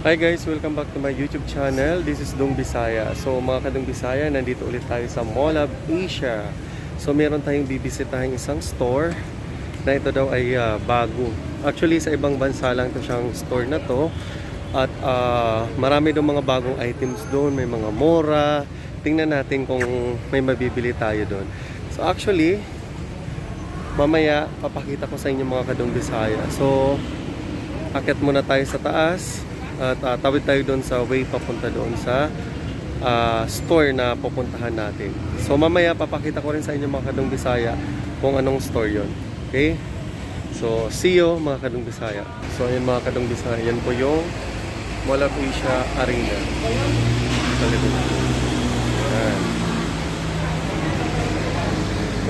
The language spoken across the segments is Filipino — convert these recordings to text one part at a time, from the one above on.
Hi guys, welcome back to my YouTube channel. This is Dong Bisaya. So mga kadong Bisaya, nandito ulit tayo sa Mall of Asia. So meron tayong bibisitahin isang store na ito daw ay bago. Actually sa ibang bansa lang ito siyang store na to. At marami daw mga bagong items doon, may mga mura. Tingnan natin kung may mabibili tayo doon. So actually, mamaya papakita ko sa inyo mga kadong Bisaya. So akit muna tayo sa taas. At tawid tayo doon sa way papunta doon sa store na pupuntahan natin. So mamaya papakita ko rin sa inyo mga kadong Bisaya kung anong store yon. Okay? So see you mga kadong Bisaya. So ayun mga kadong Bisaya, yan po yung Mall of Asia Arena. Sa likod. Yan.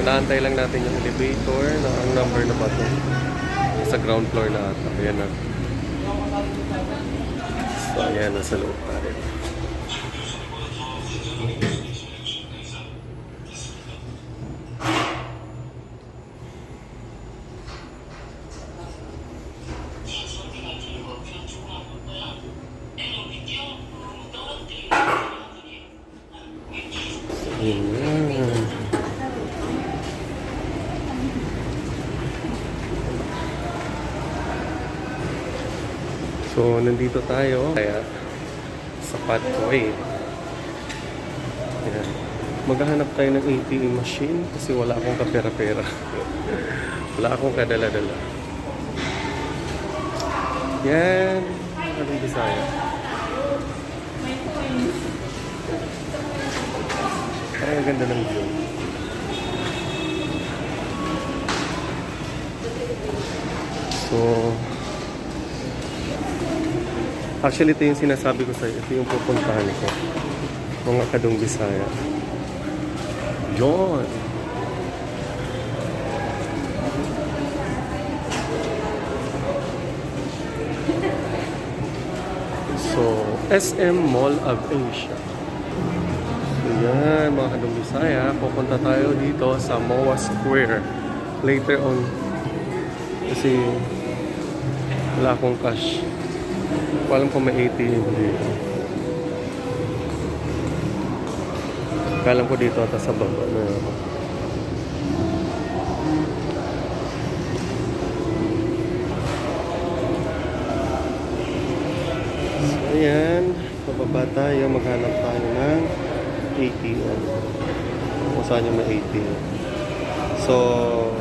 Inaantay lang natin yung elevator na ang number na ba ito? Sa ground floor na ata. Ayan na. So, ayan, nasa loob tayo. Ayan. So, nandito tayo. Kaya, sa pathway. Ayan. Maghahanap tayo ng ATM machine kasi wala akong kapera-pera. Wala akong kadala-dala. Yan. Anong Bisaya? Ay, ang ganda ng view. So, actually, ito yung sinasabi ko sa'yo. Ito yung pupuntahan ko. Mga kadong Bisaya. Yun! So, SM Mall of Asia. Ayan, mga kadong Bisaya. Pupunta tayo dito sa MOA Square. Later on. Kasi wala akong cash. Alam ko may ATM dito. Alam ko dito ata sa baba na. So ayan, pababa tayo, maghanap tayo ng ATM. Kung saan yung may ATM. So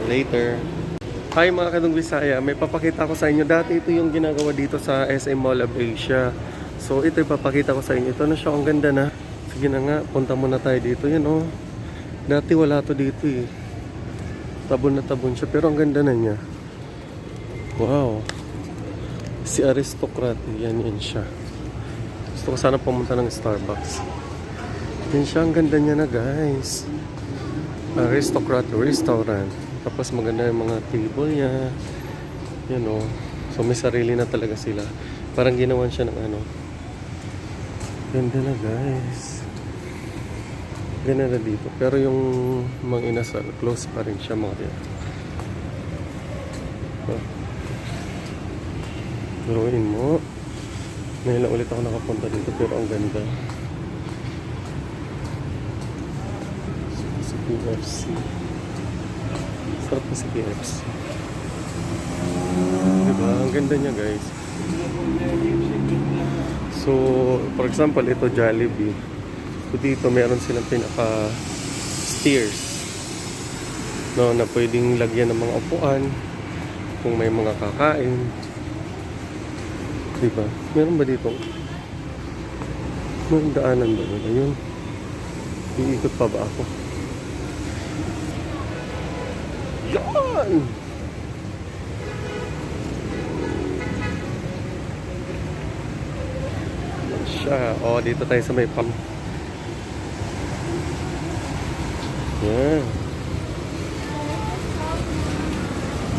later. Hi mga kadong Bisaya, may papakita ko sa inyo. Dati ito yung ginagawa dito sa SM Mall of Asia. So ito yung papakita ko sa inyo. Ito na siya, ang ganda na. Sige na nga, punta muna tayo dito. Yan oh. Dati wala to dito eh. Tabon na tabon siya, pero ang ganda na niya. Wow. Si Aristocrat, yan siya. Gusto ko sana pumunta ng Starbucks. Yan siya, ang ganda niya na guys. Aristocrat Restaurant. Tapos maganda yung mga table niya. You know. So may sarili na talaga sila. Parang ginawan siya ng ano. Ganda na guys. Ganda na dito. Pero yung mga inasal, close pa rin siya mga yan. Turuin mo. Ngayon lang ulit ako nakapunta dito pero ang ganda. So, KFC. Sarap na si KFC. Diba? Ang ganda niya guys. So, for example, ito Jollibee. So, dito meron silang pinaka stairs. No, na pwedeng lagyan ng mga upuan. Kung may mga kakain. Diba? Meron ba dito? May daanan ba? Ayun. Iikot pa ba ako? Yan! Siya. O, dito tayo sa may pam. Yan.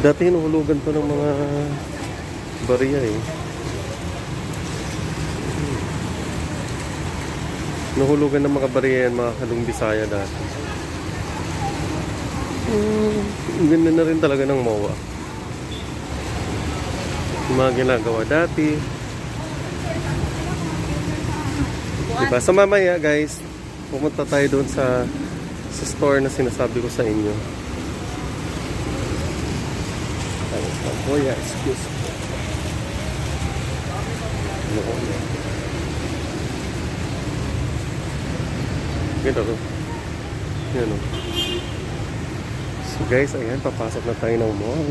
Dati hinuhulugan to ng mga bariya eh. Nahulugan ng mga bariya yan, mga kadong Bisaya dati. Ganda na rin talaga ng MOA. Yung mga ginagawa dati. Diba? So mamaya guys, pumunta tayo doon sa store na sinasabi ko sa inyo. Oh yeah, excuse me. Ano ko yan? Ganda ko. Yan o. So guys, ayan, papasok na tayo ng mall.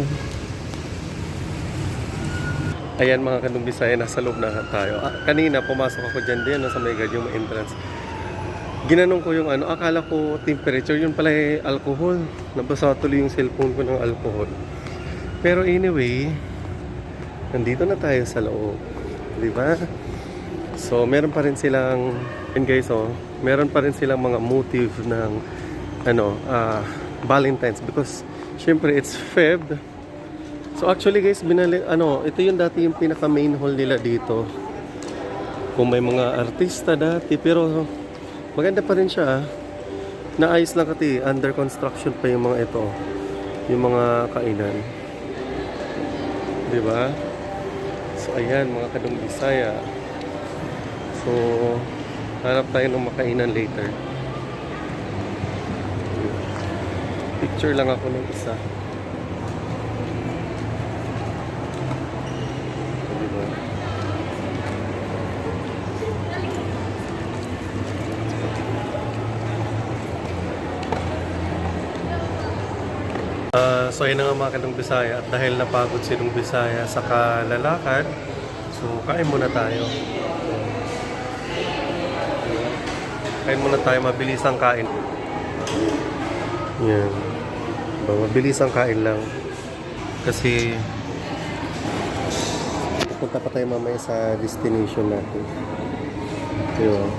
Ayan mga Kanong Bisaya, nasa loob na tayo. Kanina, pumasok ako dyan din sa may guard, yung entrance. Ginanong ko yung akala ko temperature, yun pala alcohol. Nabasa tuloy yung cellphone ko ng alcohol. Pero anyway, nandito na tayo sa loob. Diba? So, meron pa rin silang, and guys, meron pa rin silang mga motive ng, Valentine's. Because, syempre, it's Feb. So, actually guys, ito yung dati yung pinaka main hall nila dito. Kung may mga artista dati, pero maganda pa rin siya. Naayos lang kasi, under construction pa yung mga ito. Yung mga kainan. Diba? So, ayan, mga Kanong Bisaya. So, hanap tayo ng makainan later. Picture lang ako ng isa. Diba? So ayun na nga mga Kanong Bisaya, at dahil napagod si Nung Bisaya sa kalalakad, so kain muna tayo. Kain muna tayo, mabilis ang kain. Yan. Mabilis ang kain lang. Kasi pupunta pa tayo mamaya sa destination natin. Yun.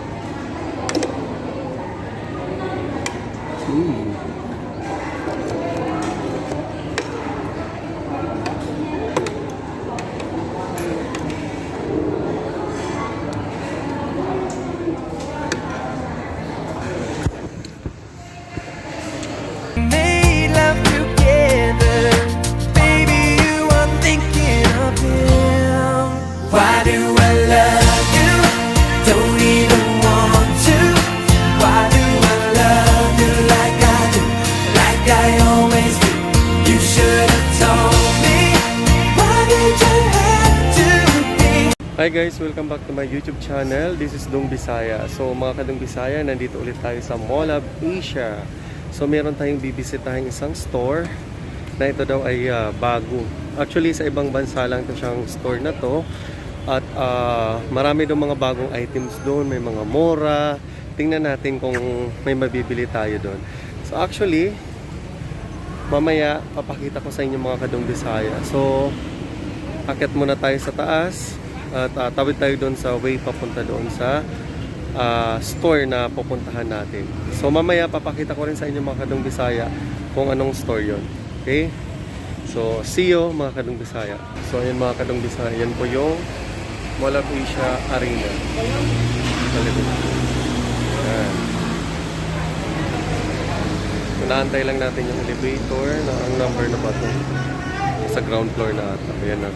Hi guys, welcome back to my YouTube channel. This is Dong Bisaya. So mga Kadong Bisaya, nandito ulit tayo sa Mall of Asia. So meron tayong bibisitahin isang store na ito daw ay bago. Actually sa ibang bansa lang ito siyang store na to. At marami daw mga bagong items doon. May mga mura. Tingnan natin kung may mabibili tayo doon. So actually, mamaya papakita ko sa inyo mga Kadong Bisaya. So akit muna tayo sa taas. At tawid tayo doon sa way papunta doon sa store na pupuntahan natin. So mamaya papakita ko rin sa inyo mga Kadong Bisaya kung anong store yon. Okay? So see you mga Kadong Bisaya. So ayan mga Kadong Bisaya, yan po yung Mall of Asia Arena. Ayan. So naantay lang natin yung elevator na ang number na ba ito? Sa ground floor na ata. Ayan na.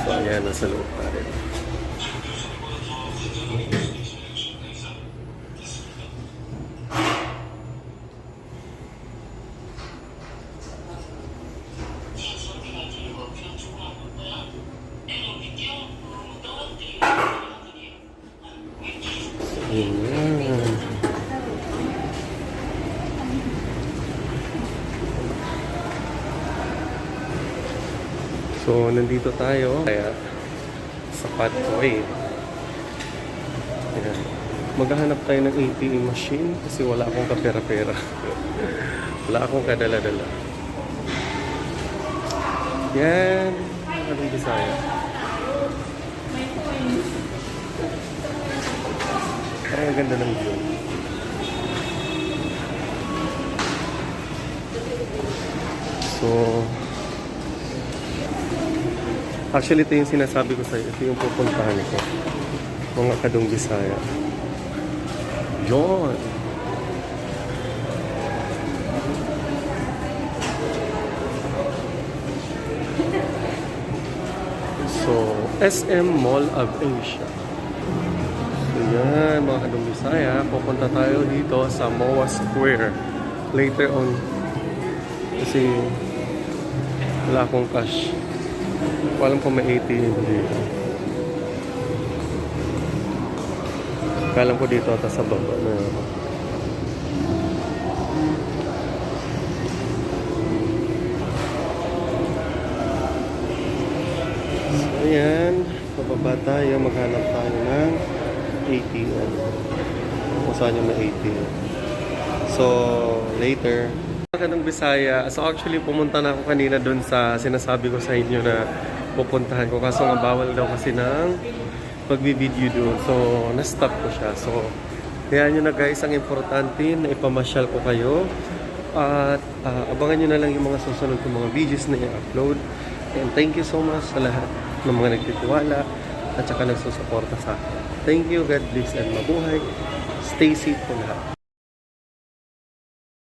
So, ayan, nasa loob pa rin. Ayan. So, nandito tayo. Kaya, sapat ko eh. Ayan. Maghahanap tayo ng ATM machine kasi wala akong kapera-pera. Wala akong kadala-dala. Yan. Anong Bisaya? Parang ang ganda ng view. So, actually, ito yung sinasabi ko sa'yo. Ito yung pupuntahan ko. Mga Kadong Bisaya. Yun! So, SM Mall of Asia. So yan, mga Kadong Bisaya, pupunta tayo dito sa MOA Square later on. Kasi wala akong cash. Walang kung may ATM dito. Kalam ko dito ata sa baba na. So ayan, pababa tayo, maghanap tayo ng ATM. Kung saan yung may ATM. So later, Kadong Bisaya. So actually pumunta na ako kanina doon sa sinasabi ko sa inyo na pupuntahan ko. Kaso nga bawal daw kasi ng pagbi-video doon. So na-stop ko siya. So kaya nyo na guys, ang importante na ipamasyal ko kayo. At abangan nyo na lang yung mga susunod kong mga videos na i-upload. And thank you so much sa lahat ng mga nagtitiwala at saka nagsusuporta sa akin. Thank you, God bless and mabuhay. Stay safe po lahat.